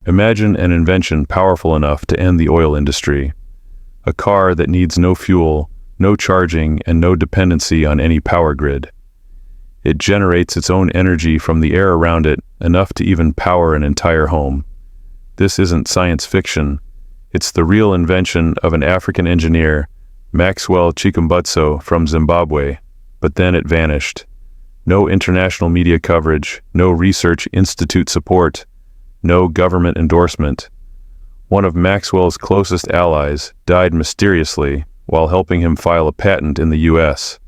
Imagine an invention powerful enough to end the oil industry. A car that needs no fuel, no charging, and no dependency on any power grid. It generates its own energy from the air around it, enough to even power an entire home. This isn't science fiction. It's the real invention of an African engineer, Maxwell from Zimbabwe, but then it vanished. No international media coverage, no research institute support, no government endorsement. One of Maxwell's closest allies died mysteriously while helping him file a patent in the US.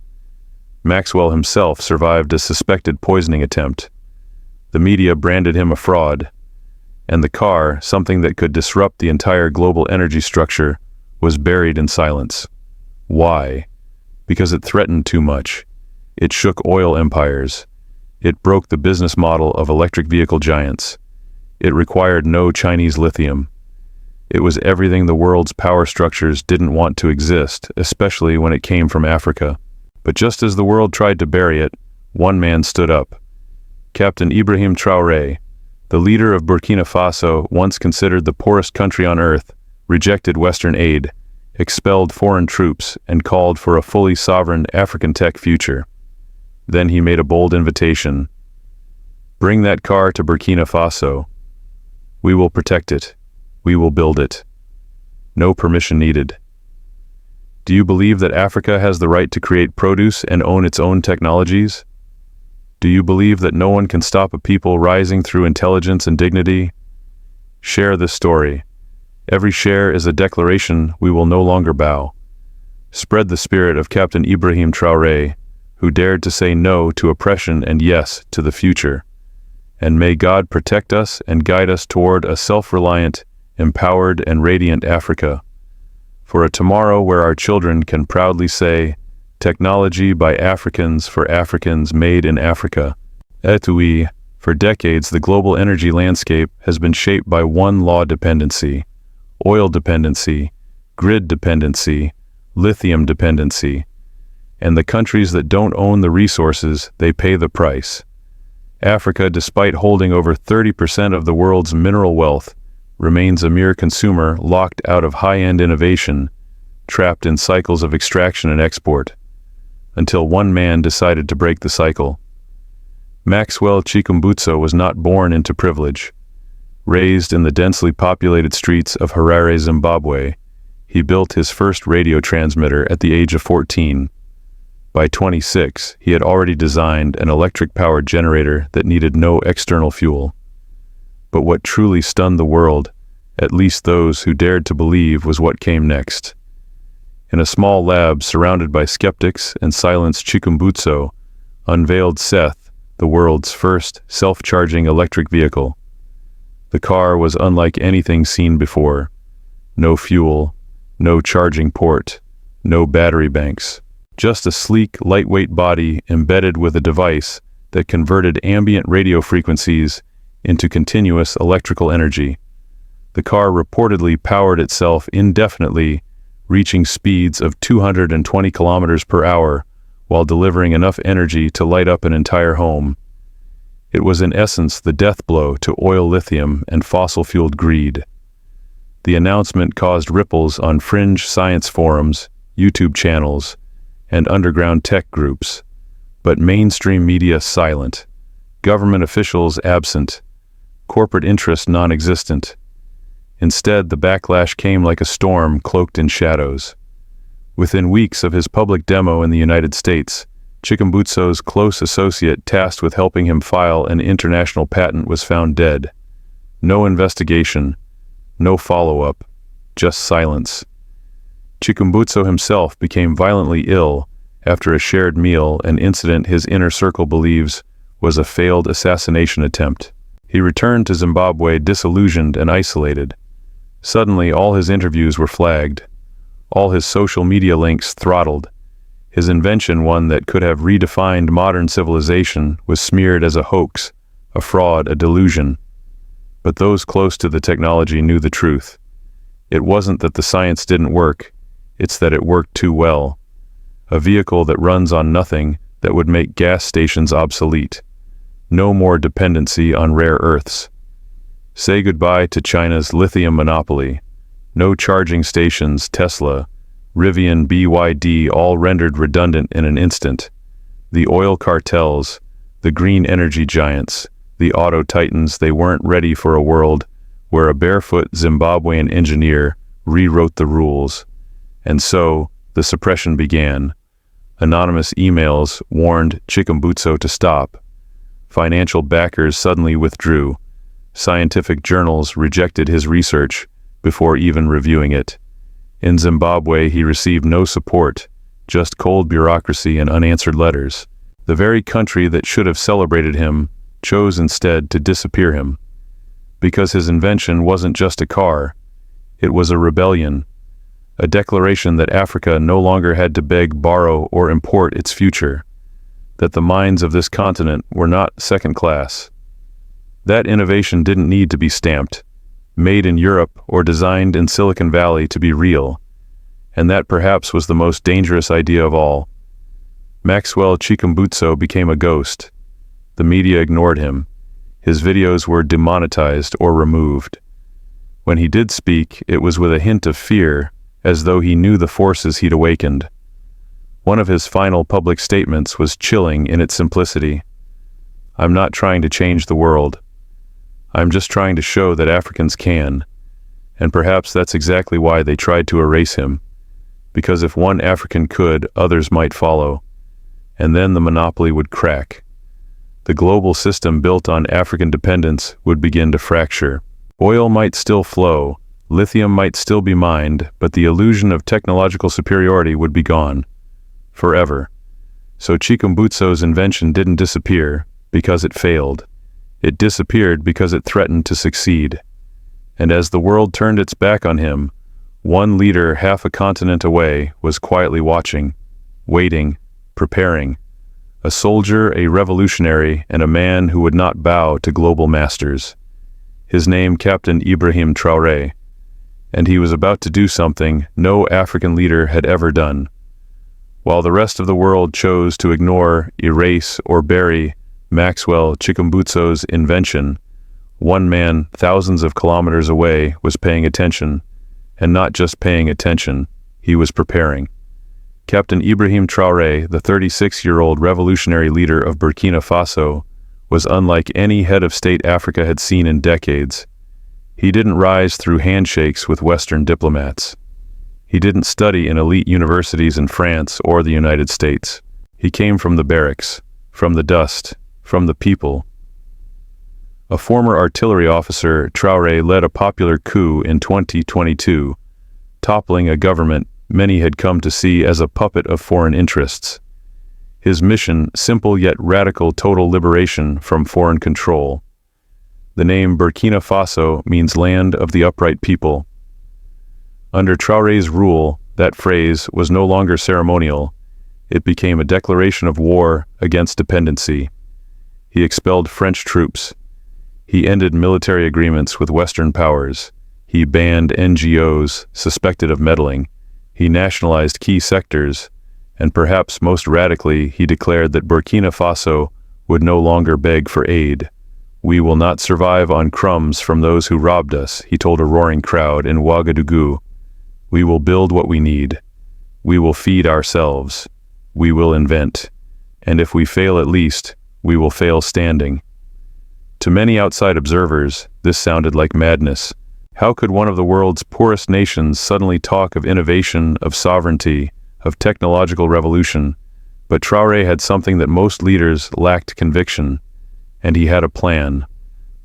Maxwell himself survived a suspected poisoning attempt. The media branded him a fraud, and the car, something that could disrupt the entire global energy structure, was buried in silence. Why? Because it threatened too much. It shook oil empires. It broke the business model of electric vehicle giants. It required no Chinese lithium. It was everything the world's power structures didn't want to exist, especially when it came from Africa. But just as the world tried to bury it, one man stood up. Captain Ibrahim Traoré, the leader of Burkina Faso, once considered the poorest country on earth, rejected Western aid, expelled foreign troops, and called for a fully sovereign African tech future. Then he made a bold invitation. Bring that car to Burkina Faso. We will protect it. We will build it. No permission needed. Do you believe that Africa has the right to create produce and own its own technologies? Do you believe that no one can stop a people rising through intelligence and dignity? Share this story. Every share is a declaration we will no longer bow. Spread the spirit of Captain Ibrahim Traoré, who dared to say no to oppression and yes to the future. And may God protect us and guide us toward a self-reliant, empowered, and radiant Africa. For a tomorrow where our children can proudly say, technology by Africans for Africans made in Africa. Etui, for decades the global energy landscape has been shaped by one law dependency, oil dependency, grid dependency, lithium dependency. And the countries that don't own the resources, they pay the price. Africa, despite holding over 30% of the world's mineral wealth, remains a mere consumer locked out of high-end innovation, trapped in cycles of extraction and export, until one man decided to break the cycle. Maxwell was not born into privilege. Raised in the densely populated streets of Harare, Zimbabwe, he built his first radio transmitter at the age of 14. By 26, he had already designed an electric-powered generator that needed no external fuel. But what truly stunned the world, at least those who dared to believe, was what came next. In a small lab surrounded by skeptics and silenced Chikumbutso, unveiled Seth, the world's first self-charging electric vehicle. The car was unlike anything seen before. No fuel, no charging port, no battery banks. Just a sleek, lightweight body embedded with a device that converted ambient radio frequencies into continuous electrical energy. The car reportedly powered itself indefinitely, reaching speeds of 220 kilometers per hour while delivering enough energy to light up an entire home. It was in essence the death blow to oil, lithium, and fossil-fueled greed. The announcement caused ripples on fringe science forums, YouTube channels, and underground tech groups, but mainstream media silent, government officials absent, corporate interest non-existent. Instead, the backlash came like a storm cloaked in shadows. Within weeks of his public demo in the United States, Chikumbutso's close associate tasked with helping him file an international patent was found dead. No investigation, no follow-up, just silence. Chikumbutso himself became violently ill after a shared meal, an incident his inner circle believes was a failed assassination attempt. He returned to Zimbabwe disillusioned and isolated. Suddenly, all his interviews were flagged. All his social media links throttled. His invention, one that could have redefined modern civilization, was smeared as a hoax, a fraud, a delusion. But those close to the technology knew the truth. It wasn't that the science didn't work, it's that it worked too well. A vehicle that runs on nothing, that would make gas stations obsolete. No more dependency on rare earths. Say goodbye to China's lithium monopoly. No charging stations, Tesla, Rivian, BYD, all rendered redundant in an instant. The oil cartels, the green energy giants, the auto titans, they weren't ready for a world where a barefoot Zimbabwean engineer rewrote the rules. And so, the suppression began. Anonymous emails warned Chikumbutso to stop. Financial backers suddenly withdrew. Scientific journals rejected his research before even reviewing it. In Zimbabwe, he received no support, just cold bureaucracy and unanswered letters. The very country that should have celebrated him chose instead to disappear him. Because his invention wasn't just a car, it was a rebellion, a declaration that Africa no longer had to beg, borrow, or import its future, that the minds of this continent were not second class. That innovation didn't need to be stamped, made in Europe or designed in Silicon Valley to be real, and that perhaps was the most dangerous idea of all. Maxwell Chikumbutso became a ghost. The media ignored him. His videos were demonetized or removed. When he did speak, it was with a hint of fear, as though he knew the forces he'd awakened. One of his final public statements was chilling in its simplicity. "I'm not trying to change the world. I'm just trying to show that Africans can." And perhaps that's exactly why they tried to erase him. Because if one African could, others might follow. And then the monopoly would crack. The global system built on African dependence would begin to fracture. Oil might still flow, lithium might still be mined, but the illusion of technological superiority would be gone. Forever. So Chikumbutso's invention didn't disappear because it failed. It disappeared because it threatened to succeed. And as the world turned its back on him, one leader half a continent away was quietly watching, waiting, preparing. A soldier, a revolutionary, and a man who would not bow to global masters. His name Captain Ibrahim Traoré. And he was about to do something no African leader had ever done. While the rest of the world chose to ignore, erase, or bury Maxwell Chikumbutso's invention, one man thousands of kilometers away was paying attention, and not just paying attention, he was preparing. Captain Ibrahim Traoré, the 36-year-old revolutionary leader of Burkina Faso, was unlike any head of state Africa had seen in decades. He didn't rise through handshakes with Western diplomats. He didn't study in elite universities in France or the United States. He came from the barracks, from the dust, from the people. A former artillery officer, Traoré led a popular coup in 2022, toppling a government many had come to see as a puppet of foreign interests. His mission, simple yet radical, total liberation from foreign control. The name Burkina Faso means land of the upright people. Under Traoré's rule, that phrase was no longer ceremonial. It became a declaration of war against dependency. He expelled French troops. He ended military agreements with Western powers. He banned NGOs suspected of meddling. He nationalized key sectors, and perhaps most radically, he declared that Burkina Faso would no longer beg for aid. "We will not survive on crumbs from those who robbed us," he told a roaring crowd in Ouagadougou. "We will build what we need. We will feed ourselves. We will invent. And if we fail at least, we will fail standing." To many outside observers, this sounded like madness. How could one of the world's poorest nations suddenly talk of innovation, of sovereignty, of technological revolution? But Traoré had something that most leaders lacked: conviction. And he had a plan.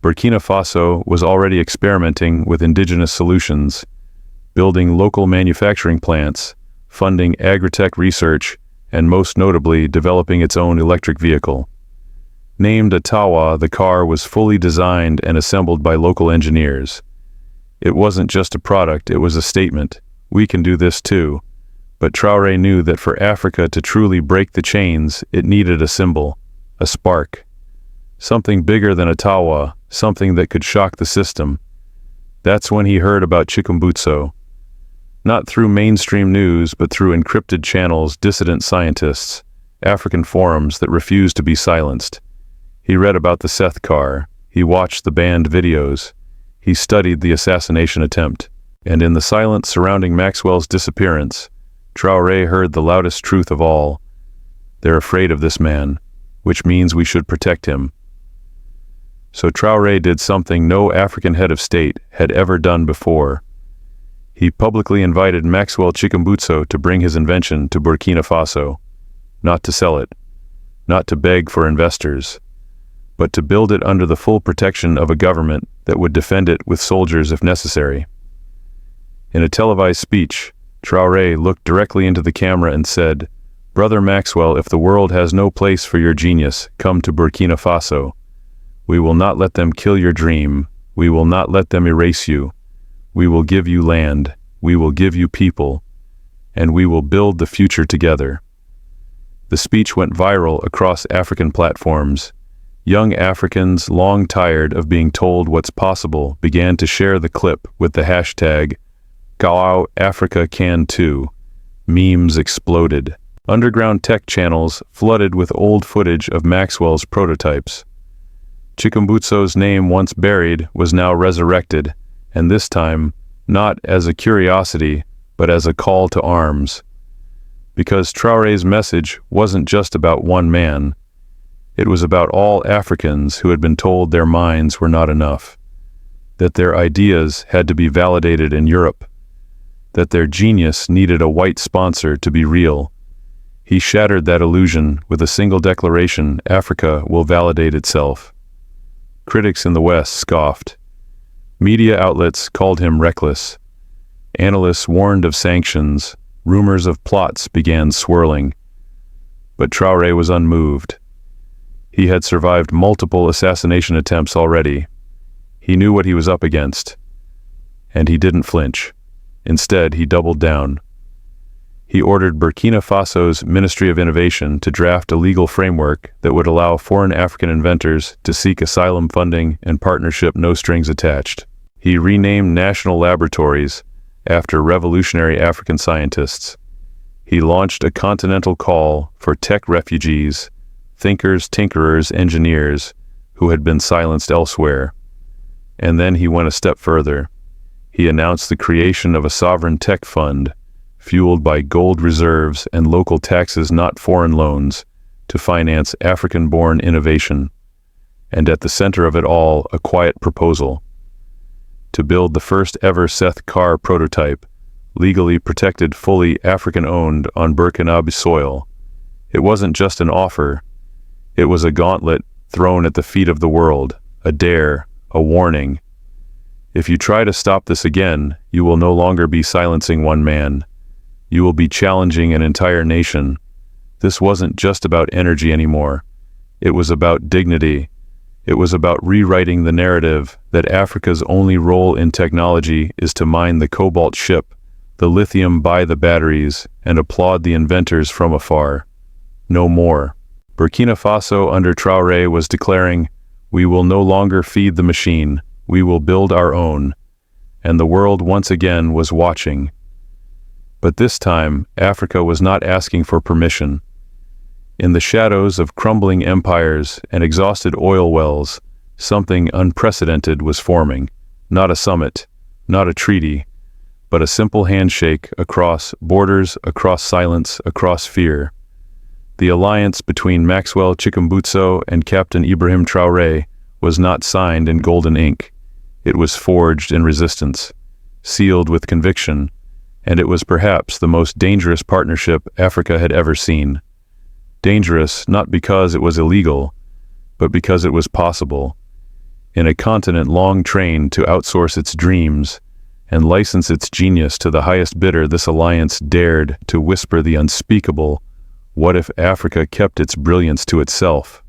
Burkina Faso was already experimenting with indigenous solutions, building local manufacturing plants, funding agri-tech research, and most notably developing its own electric vehicle. Named a Tawa, the car was fully designed and assembled by local engineers. It wasn't just a product, it was a statement. We can do this too. But Traoré knew that for Africa to truly break the chains, it needed a symbol, a spark. Something bigger than a Tawa, something that could shock the system. That's when he heard about Chikumbutso. Not through mainstream news, but through encrypted channels, dissident scientists, African forums that refused to be silenced. He read about the Seth car. He watched the banned videos. He studied the assassination attempt, and in the silence surrounding Maxwell's disappearance, Traoré heard the loudest truth of all. They're afraid of this man, which means we should protect him. So Traoré did something no African head of state had ever done before. He publicly invited Maxwell Chikumbutso to bring his invention to Burkina Faso, not to sell it, not to beg for investors, but to build it under the full protection of a government that would defend it with soldiers if necessary. In a televised speech, Traoré looked directly into the camera and said, "Brother Maxwell, if the world has no place for your genius, come to Burkina Faso. We will not let them kill your dream. We will not let them erase you. We will give you land. We will give you people. And we will build the future together." The speech went viral across African platforms. Young Africans, long tired of being told what's possible, began to share the clip with the hashtag #Kawao Africa Can Too. Memes exploded. Underground tech channels flooded with old footage of Maxwell's prototypes. Chikumbutso's name, once buried, was now resurrected, and this time, not as a curiosity, but as a call to arms. Because Traoré's message wasn't just about one man. It was about all Africans who had been told their minds were not enough, that their ideas had to be validated in Europe, that their genius needed a white sponsor to be real. He shattered that illusion with a single declaration: Africa will validate itself. Critics in the West scoffed. Media outlets called him reckless. Analysts warned of sanctions. Rumors of plots began swirling. But Traoré was unmoved. He had survived multiple assassination attempts already. He knew what he was up against. And he didn't flinch. Instead, he doubled down. He ordered Burkina Faso's Ministry of Innovation to draft a legal framework that would allow foreign African inventors to seek asylum funding and partnership, no strings attached. He renamed national laboratories after revolutionary African scientists. He launched a continental call for tech refugees, thinkers, tinkerers, engineers who had been silenced elsewhere. And then he went a step further. He announced the creation of a sovereign tech fund, fueled by gold reserves and local taxes, not foreign loans, to finance African-born innovation. And at the center of it all, a quiet proposal: to build the first ever Seth car prototype, legally protected, fully African-owned on Burkina soil. It wasn't just an offer. It was a gauntlet thrown at the feet of the world, a dare, a warning. If you try to stop this again, you will no longer be silencing one man. You will be challenging an entire nation. This wasn't just about energy anymore. It was about dignity. It was about rewriting the narrative that Africa's only role in technology is to mine the cobalt, ship the lithium, buy the batteries, and applaud the inventors from afar. No more. Burkina Faso under Traoré was declaring, "We will no longer feed the machine. We will build our own." And the world once again was watching. But this time, Africa was not asking for permission. In the shadows of crumbling empires and exhausted oil wells, something unprecedented was forming. Not a summit, not a treaty, but a simple handshake across borders, across silence, across fear. The alliance between Maxwell Chikumbutso and Captain Ibrahim Traoré was not signed in golden ink. It was forged in resistance, sealed with conviction, and it was perhaps the most dangerous partnership Africa had ever seen. Dangerous not because it was illegal, but because it was possible. In a continent long trained to outsource its dreams and license its genius to the highest bidder, this alliance dared to whisper the unspeakable: what if Africa kept its brilliance to itself?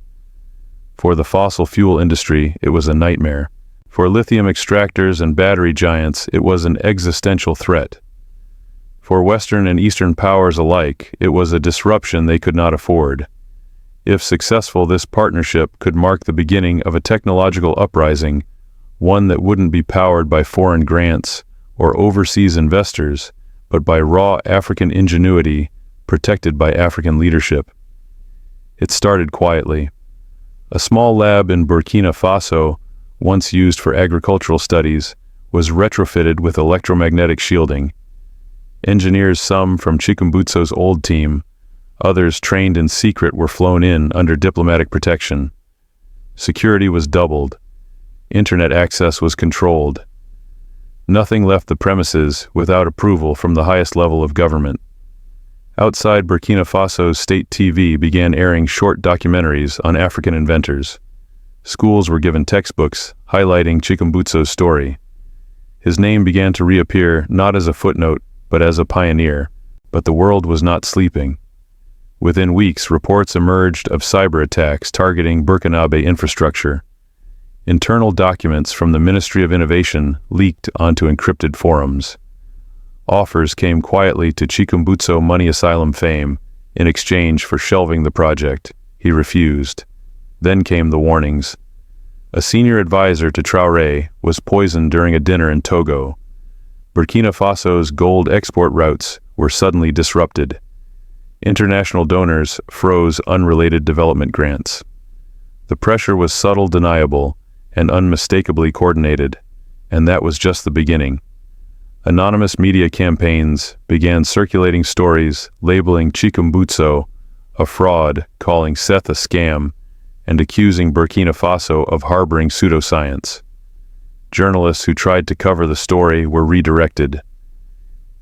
For the fossil fuel industry, it was a nightmare. For lithium extractors and battery giants, it was an existential threat. For Western and Eastern powers alike, it was a disruption they could not afford. If successful, this partnership could mark the beginning of a technological uprising, one that wouldn't be powered by foreign grants or overseas investors, but by raw African ingenuity protected by African leadership. It started quietly. A small lab in Burkina Faso, once used for agricultural studies, was retrofitted with electromagnetic shielding. Engineers, some from Chikumbutso's old team, others trained in secret, were flown in under diplomatic protection. Security was doubled. Internet access was controlled. Nothing left the premises without approval from the highest level of government. Outside Burkina Faso's state TV began airing short documentaries on African inventors. Schools were given textbooks highlighting Chikumbutso's story. His name began to reappear not as a footnote, but as a pioneer. But the world was not sleeping. Within weeks, reports emerged of cyber attacks targeting Burkinabe infrastructure. Internal documents from the Ministry of Innovation leaked onto encrypted forums. Offers came quietly to Chikumbutso money asylum fame in exchange for shelving the project. He refused. Then came the warnings. A senior advisor to Traoré was poisoned during a dinner in Togo. Burkina Faso's gold export routes were suddenly disrupted. International donors froze unrelated development grants. The pressure was subtle, deniable, and unmistakably coordinated, and that was just the beginning. Anonymous media campaigns began circulating stories labeling Chikumbutso a fraud, calling Seth a scam, and accusing Burkina Faso of harboring pseudoscience. Journalists who tried to cover the story were redirected.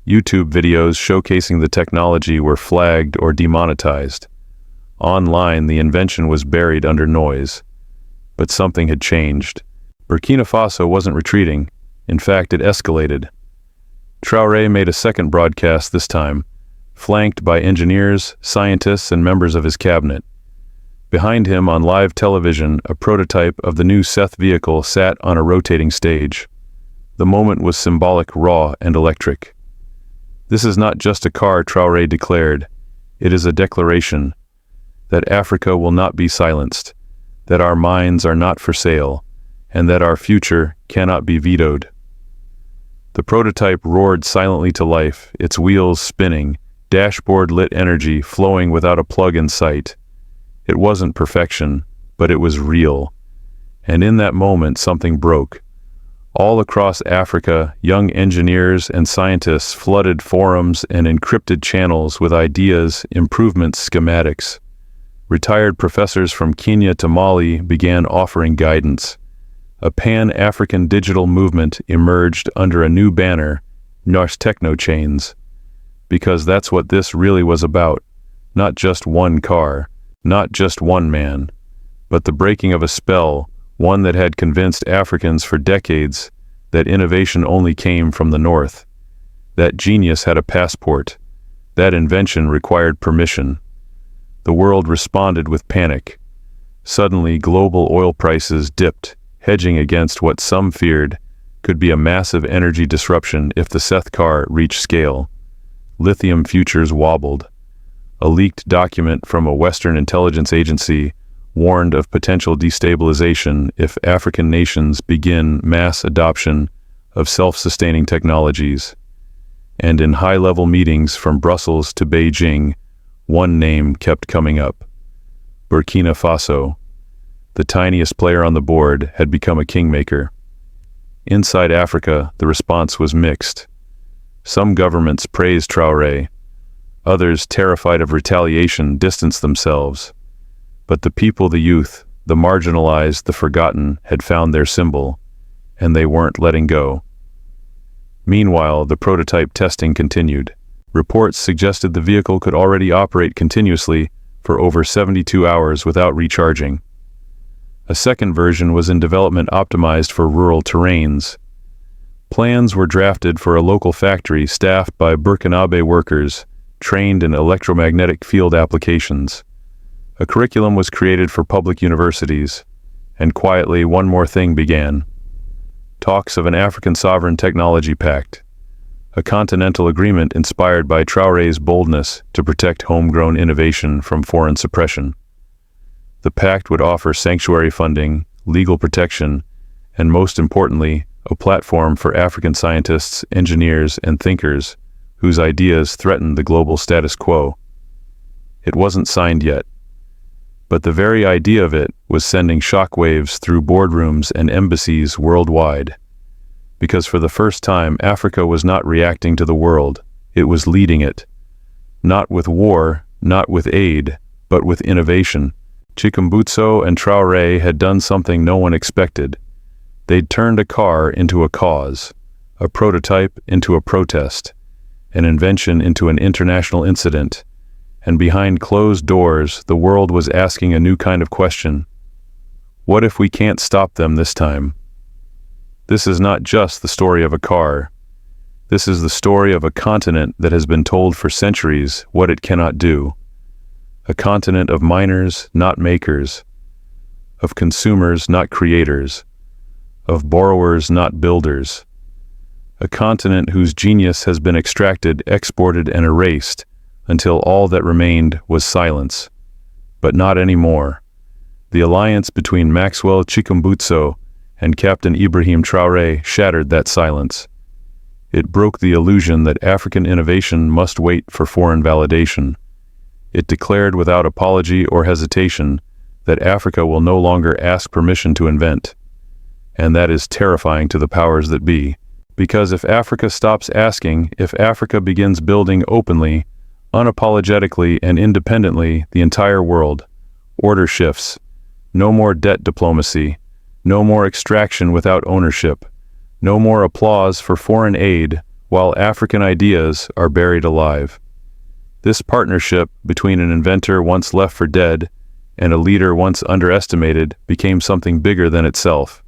YouTube videos showcasing the technology were flagged or demonetized. Online, the invention was buried under noise. But something had changed. Burkina Faso wasn't retreating. In fact, it escalated. Traoré made a second broadcast this time, flanked by engineers, scientists, and members of his cabinet. Behind him on live television, a prototype of the new Seth vehicle sat on a rotating stage. The moment was symbolic, raw, and electric. This is not just a car, Traoré declared. It is a declaration that Africa will not be silenced, that our minds are not for sale, and that our future cannot be vetoed. The prototype roared silently to life, its wheels spinning, dashboard lit, energy flowing without a plug in sight. It wasn't perfection, but it was real. And in that moment, something broke. All across Africa, young engineers and scientists flooded forums and encrypted channels with ideas, improvements, schematics. Retired professors from Kenya to Mali began offering guidance. A pan-African digital movement emerged under a new banner, Nars Techno Chains. Because that's what this really was about. Not just one car, not just one man, but the breaking of a spell, one that had convinced Africans for decades that innovation only came from the north. That genius had a passport. That invention required permission. The world responded with panic. Suddenly, global oil prices dipped, hedging against what some feared could be a massive energy disruption if the Seth car reached scale. Lithium futures wobbled. A leaked document from a Western intelligence agency warned of potential destabilization if African nations begin mass adoption of self-sustaining technologies. And in high-level meetings from Brussels to Beijing, one name kept coming up. Burkina Faso. The tiniest player on the board had become a kingmaker. Inside Africa, the response was mixed. Some governments praised Traoré. Others, terrified of retaliation, distanced themselves. But the people, the youth, the marginalized, the forgotten, had found their symbol, and they weren't letting go. Meanwhile, the prototype testing continued. Reports suggested the vehicle could already operate continuously for over 72 hours without recharging. A second version was in development, optimized for rural terrains. Plans were drafted for a local factory staffed by Burkinabe workers trained in electromagnetic field applications. A curriculum was created for public universities, and quietly one more thing began. Talks of an African Sovereign Technology Pact, a continental agreement inspired by Traoré's boldness to protect homegrown innovation from foreign suppression. The pact would offer sanctuary funding, legal protection, and most importantly, a platform for African scientists, engineers, and thinkers whose ideas threatened the global status quo. It wasn't signed yet. But the very idea of it was sending shockwaves through boardrooms and embassies worldwide. Because for the first time, Africa was not reacting to the world, it was leading it. Not with war, not with aid, but with innovation. Chikumbutso and Traoré had done something no one expected. They'd turned a car into a cause, a prototype into a protest, an invention into an international incident. And behind closed doors, the world was asking a new kind of question. What if we can't stop them this time? This is not just the story of a car. This is the story of a continent that has been told for centuries what it cannot do. A continent of miners, not makers. Of consumers, not creators. Of borrowers, not builders. A continent whose genius has been extracted, exported, and erased, until all that remained was silence. But not anymore. The alliance between Maxwell Chikumbutso and Captain Ibrahim Traoré shattered that silence. It broke the illusion that African innovation must wait for foreign validation. It declared without apology or hesitation that Africa will no longer ask permission to invent. And that is terrifying to the powers that be. Because if Africa stops asking, if Africa begins building openly, unapologetically and independently, the entire world, order shifts. No more debt diplomacy. No more extraction without ownership. No more applause for foreign aid while African ideas are buried alive. This partnership between an inventor once left for dead and a leader once underestimated became something bigger than itself.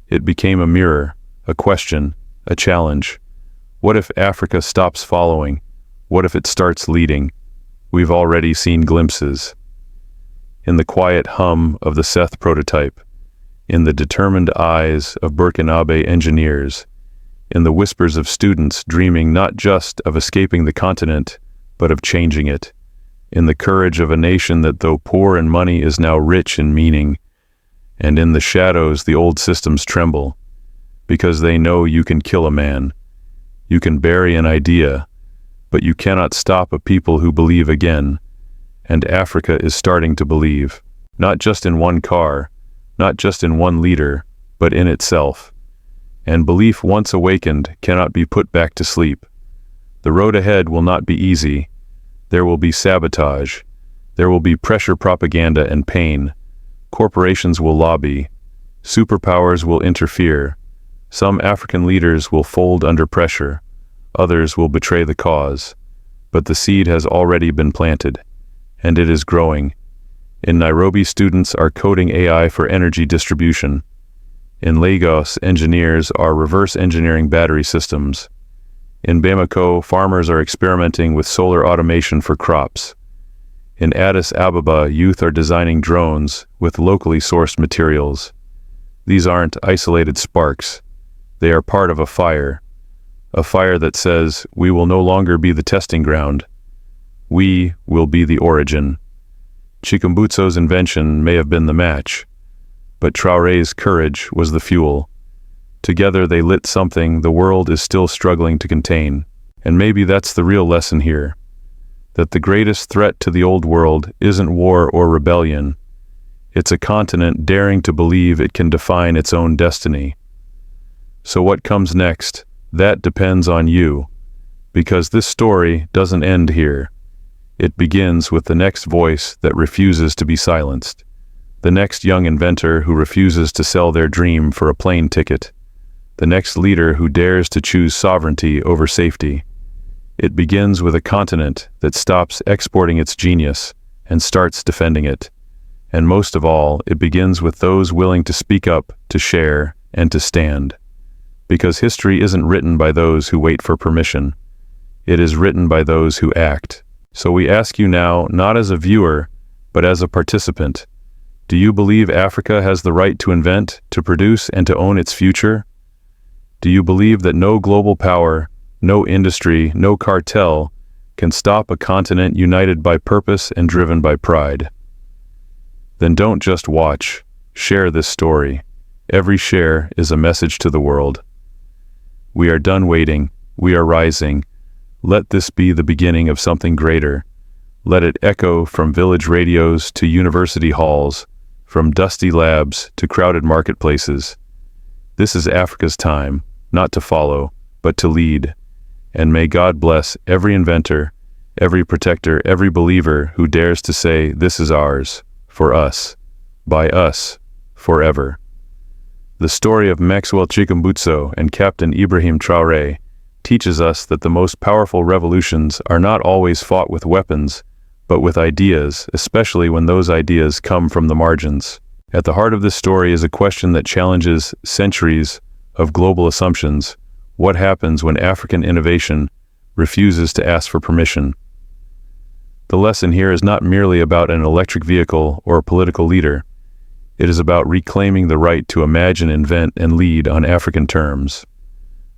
It became a mirror, a question, a challenge. What if Africa stops following? What if it starts leading? We've already seen glimpses. In the quiet hum of the Seth prototype, in the determined eyes of Burkinabe engineers, in the whispers of students dreaming not just of escaping the continent, but of changing it, in the courage of a nation that though poor in money is now rich in meaning, and in the shadows the old systems tremble, because they know you can kill a man, you can bury an idea, but you cannot stop a people who believe again, and Africa is starting to believe, not just in one car, not just in one leader, but in itself. And belief once awakened cannot be put back to sleep. The road ahead will not be easy. There will be sabotage. There will be pressure propaganda and pain. Corporations will lobby. Superpowers will interfere. Some African leaders will fold under pressure. Others will betray the cause. But the seed has already been planted, and it is growing. In Nairobi, students are coding AI for energy distribution. In Lagos, engineers are reverse engineering battery systems. In Bamako, farmers are experimenting with solar automation for crops. In Addis Ababa, youth are designing drones with locally sourced materials. These aren't isolated sparks. They are part of a fire that says, we will no longer be the testing ground. We will be the origin. Chikumbutso's invention may have been the match, but Traoré's courage was the fuel. Together they lit something the world is still struggling to contain. And maybe that's the real lesson here. That the greatest threat to the old world isn't war or rebellion. It's a continent daring to believe it can define its own destiny. So what comes next? That depends on you. Because this story doesn't end here. It begins with the next voice that refuses to be silenced. The next young inventor who refuses to sell their dream for a plane ticket. The next leader who dares to choose sovereignty over safety. It begins with a continent that stops exporting its genius and starts defending it. And most of all, it begins with those willing to speak up, to share, and to stand. Because history isn't written by those who wait for permission. It is written by those who act. So we ask you now, not as a viewer, but as a participant. Do you believe Africa has the right to invent, to produce, and to own its future? Do you believe that no global power, no industry, no cartel can stop a continent united by purpose and driven by pride? Then don't just watch. Share this story. Every share is a message to the world. We are done waiting. We are rising. Let this be the beginning of something greater. Let it echo from village radios to university halls, from dusty labs to crowded marketplaces. This is Africa's time, not to follow, but to lead. And may God bless every inventor, every protector, every believer who dares to say, this is ours, for us, by us, forever. The story of Maxwell Chikumbutso and Captain Ibrahim Traoré teaches us that the most powerful revolutions are not always fought with weapons, but with ideas, especially when those ideas come from the margins. At the heart of this story is a question that challenges centuries of global assumptions. What happens when African innovation refuses to ask for permission? The lesson here is not merely about an electric vehicle or a political leader. It is about reclaiming the right to imagine, invent, and lead on African terms.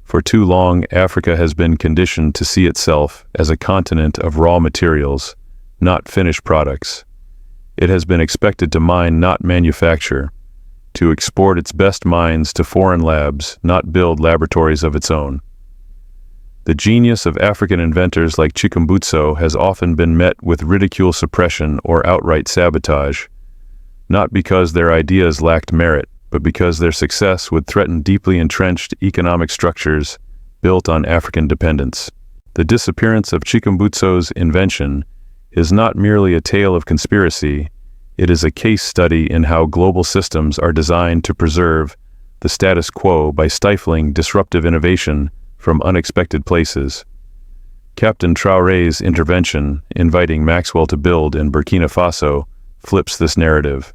For too long, Africa has been conditioned to see itself as a continent of raw materials, not finished products. It has been expected to mine, not manufacture, to export its best minds to foreign labs, not build laboratories of its own. The genius of African inventors like Chikumbutso has often been met with ridicule, suppression, or outright sabotage, not because their ideas lacked merit, but because their success would threaten deeply entrenched economic structures built on African dependence. The disappearance of Chikumbutso's invention is not merely a tale of conspiracy, it is a case study in how global systems are designed to preserve the status quo by stifling disruptive innovation from unexpected places. Captain Traoré's intervention, inviting Maxwell to build in Burkina Faso, flips this narrative.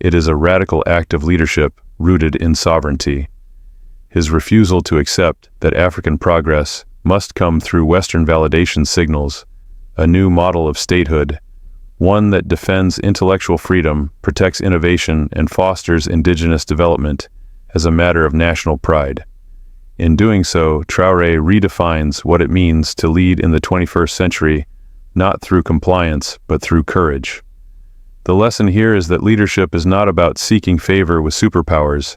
It is a radical act of leadership rooted in sovereignty. His refusal to accept that African progress must come through Western validation signals a new model of statehood, one that defends intellectual freedom, protects innovation, and fosters indigenous development as a matter of national pride. In doing so, Traoré redefines what it means to lead in the 21st century, not through compliance, but through courage. The lesson here is that leadership is not about seeking favor with superpowers,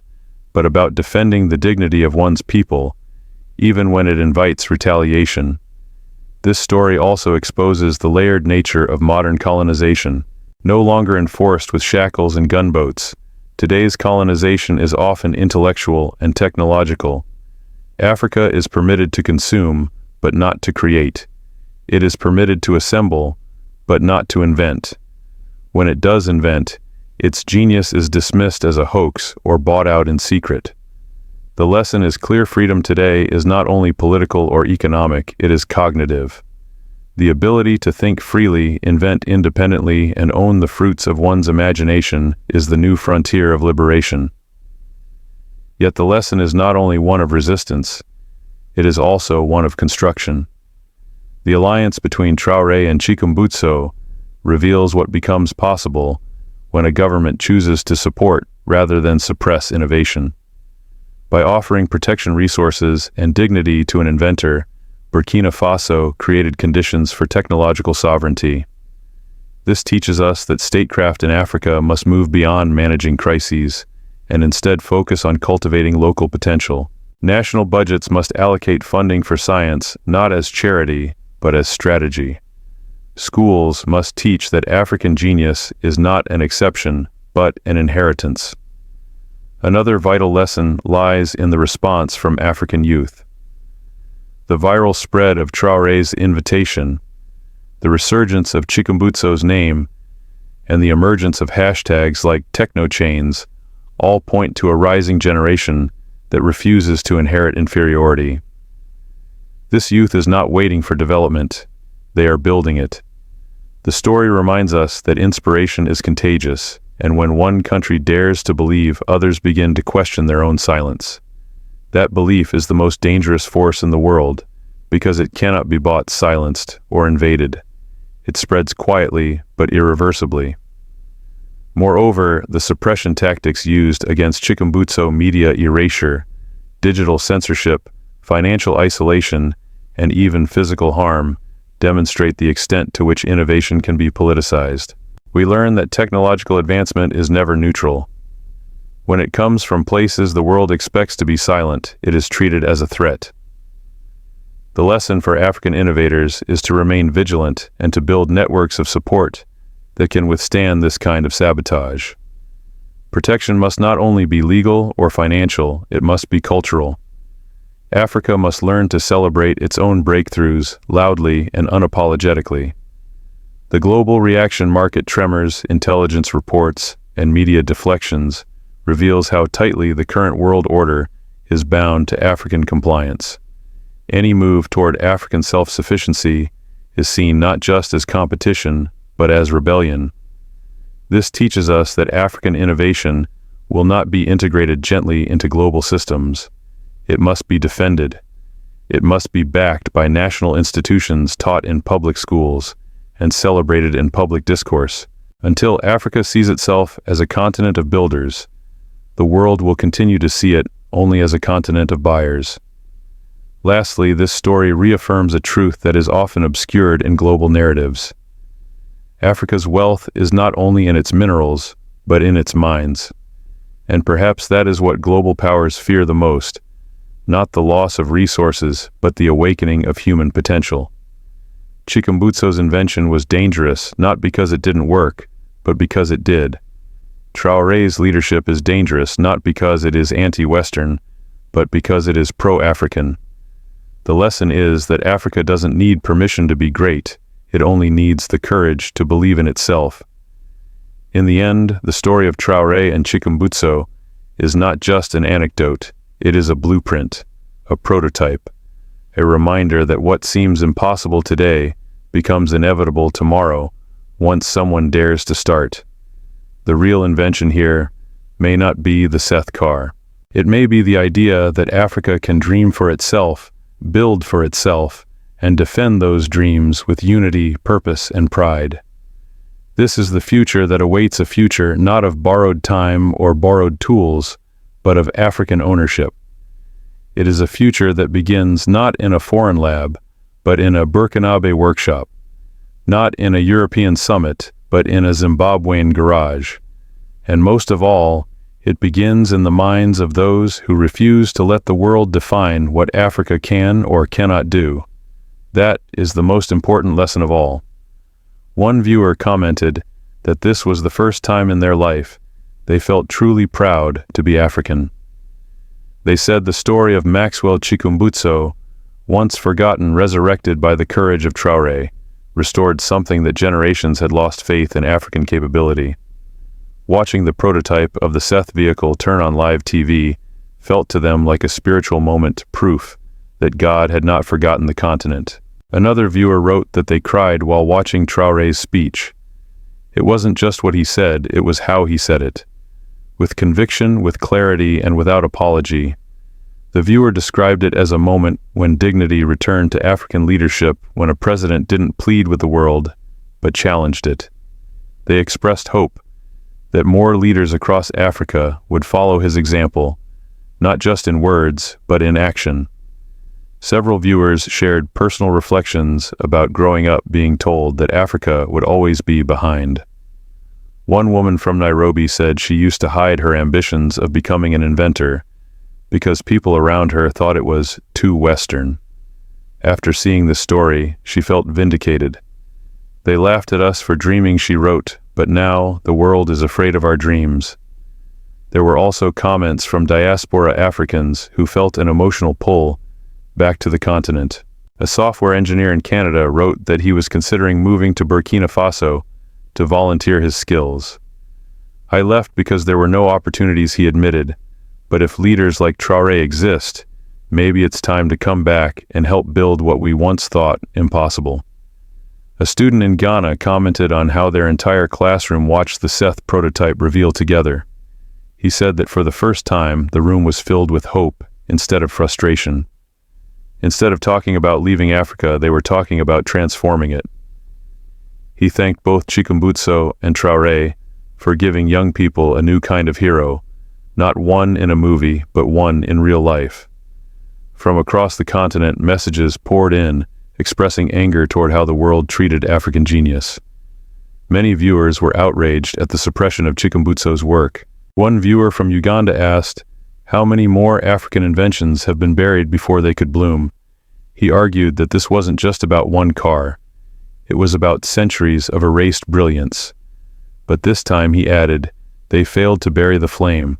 but about defending the dignity of one's people, even when it invites retaliation. This story also exposes the layered nature of modern colonization. No longer enforced with shackles and gunboats, today's colonization is often intellectual and technological. Africa is permitted to consume, but not to create. It is permitted to assemble, but not to invent. When it does invent, its genius is dismissed as a hoax or bought out in secret. The lesson is clear: freedom today is not only political or economic, it is cognitive. The ability to think freely, invent independently, and own the fruits of one's imagination is the new frontier of liberation. Yet the lesson is not only one of resistance, it is also one of construction. The alliance between Traoré and Chikumbutso reveals what becomes possible when a government chooses to support rather than suppress innovation. By offering protection, resources, and dignity to an inventor, Burkina Faso created conditions for technological sovereignty. This teaches us that statecraft in Africa must move beyond managing crises and instead focus on cultivating local potential. National budgets must allocate funding for science not as charity, but as strategy. Schools must teach that African genius is not an exception, but an inheritance. Another vital lesson lies in the response from African youth. The viral spread of Traoré's invitation, the resurgence of Chikumbutso's name, and the emergence of hashtags like techno-chains all point to a rising generation that refuses to inherit inferiority. This youth is not waiting for development, they are building it. The story reminds us that inspiration is contagious, and when one country dares to believe, others begin to question their own silence. That belief is the most dangerous force in the world, because it cannot be bought, silenced, or invaded. It spreads quietly, but irreversibly. Moreover, the suppression tactics used against Chikumbutso, media erasure, digital censorship, financial isolation, and even physical harm, demonstrate the extent to which innovation can be politicized. We learn that technological advancement is never neutral. When it comes from places the world expects to be silent, it is treated as a threat. The lesson for African innovators is to remain vigilant and to build networks of support that can withstand this kind of sabotage. Protection must not only be legal or financial, it must be cultural. Africa must learn to celebrate its own breakthroughs loudly and unapologetically. The global reaction market tremors, intelligence reports, and media deflections reveals how tightly the current world order is bound to African compliance. Any move toward African self-sufficiency is seen not just as competition, but as rebellion. This teaches us that African innovation will not be integrated gently into global systems. It must be defended. It must be backed by national institutions taught in public schools and celebrated in public discourse. Until Africa sees itself as a continent of builders, the world will continue to see it only as a continent of buyers. Lastly, this story reaffirms a truth that is often obscured in global narratives. Africa's wealth is not only in its minerals, but in its mines. And perhaps that is what global powers fear the most, not the loss of resources, but the awakening of human potential. Chikumbutso's invention was dangerous not because it didn't work, but because it did. Traoré's leadership is dangerous not because it is anti-Western, but because it is pro-African. The lesson is that Africa doesn't need permission to be great, it only needs the courage to believe in itself. In the end, the story of Traoré and Chikumbutso is not just an anecdote, it is a blueprint, a prototype, a reminder that what seems impossible today becomes inevitable tomorrow once someone dares to start. The real invention here may not be the Seth car. It may be the idea that Africa can dream for itself, build for itself, and defend those dreams with unity, purpose, and pride. This is the future that awaits a future not of borrowed time or borrowed tools, but of African ownership. It is a future that begins not in a foreign lab, but in a Burkina workshop, not in a European summit, but in a Zimbabwean garage. And most of all, it begins in the minds of those who refuse to let the world define what Africa can or cannot do. That is the most important lesson of all. One viewer commented that this was the first time in their life they felt truly proud to be African. They said the story of Maxwell Chikumbutso, once forgotten, resurrected by the courage of Traoré, restored something that generations had lost faith in African capability. Watching the prototype of the Seth vehicle turn on live TV felt to them like a spiritual moment, proof that God had not forgotten the continent. Another viewer wrote that they cried while watching Traoré's speech. It wasn't just what he said, it was how he said it. With conviction, with clarity, and without apology. The viewer described it as a moment when dignity returned to African leadership, when a president didn't plead with the world, but challenged it. They expressed hope that more leaders across Africa would follow his example, not just in words, but in action. Several viewers shared personal reflections about growing up being told that Africa would always be behind. One woman from Nairobi said she used to hide her ambitions of becoming an inventor because people around her thought it was too Western. After seeing this story, she felt vindicated. They laughed at us for dreaming, she wrote, but now the world is afraid of our dreams. There were also comments from diaspora Africans who felt an emotional pull back to the continent. A software engineer in Canada wrote that he was considering moving to Burkina Faso to volunteer his skills. I left because there were no opportunities, he admitted, but if leaders like Traoré exist, maybe it's time to come back and help build what we once thought impossible. A student in Ghana commented on how their entire classroom watched the Seth prototype reveal together. He said that for the first time, the room was filled with hope instead of frustration. Instead of talking about leaving Africa, they were talking about transforming it. He thanked both Chikumbutso and Traoré for giving young people a new kind of hero, not one in a movie, but one in real life. From across the continent, messages poured in, expressing anger toward how the world treated African genius. Many viewers were outraged at the suppression of Chikumbutso's work. One viewer from Uganda asked, "How many more African inventions have been buried before they could bloom?" He argued that this wasn't just about one car. It was about centuries of erased brilliance. But this time, he added, they failed to bury the flame.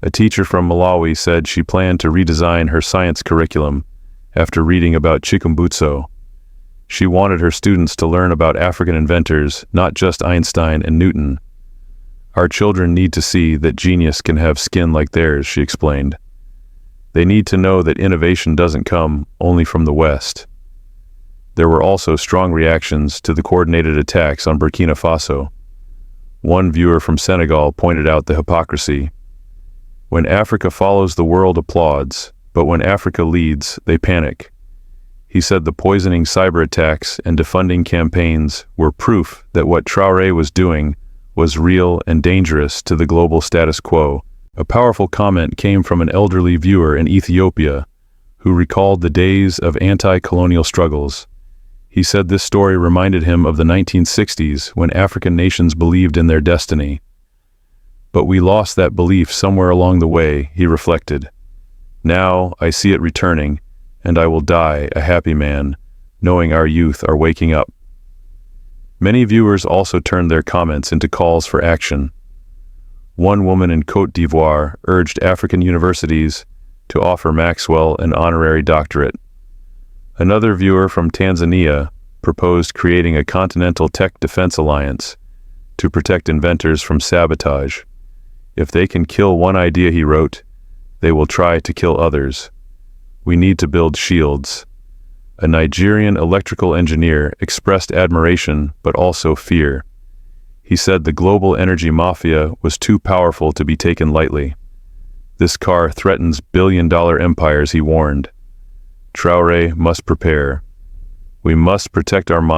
A teacher from Malawi said she planned to redesign her science curriculum after reading about Chikumbutso. She wanted her students to learn about African inventors, not just Einstein and Newton. Our children need to see that genius can have skin like theirs, she explained. They need to know that innovation doesn't come only from the West. There were also strong reactions to the coordinated attacks on Burkina Faso. One viewer from Senegal pointed out the hypocrisy. When Africa follows, the world applauds, but when Africa leads, they panic. He said the poisoning cyber attacks and defunding campaigns were proof that what Traoré was doing was real and dangerous to the global status quo. A powerful comment came from an elderly viewer in Ethiopia who recalled the days of anti-colonial struggles. He said this story reminded him of the 1960s when African nations believed in their destiny. But we lost that belief somewhere along the way, he reflected. Now I see it returning, and I will die a happy man, knowing our youth are waking up. Many viewers also turned their comments into calls for action. One woman in Côte d'Ivoire urged African universities to offer Maxwell an honorary doctorate. Another viewer from Tanzania proposed creating a continental tech defense alliance to protect inventors from sabotage. If they can kill one idea, he wrote, they will try to kill others. We need to build shields. A Nigerian electrical engineer expressed admiration but also fear. He said the global energy mafia was too powerful to be taken lightly. This car threatens billion-dollar empires, he warned. Traoré must prepare. We must protect our minds.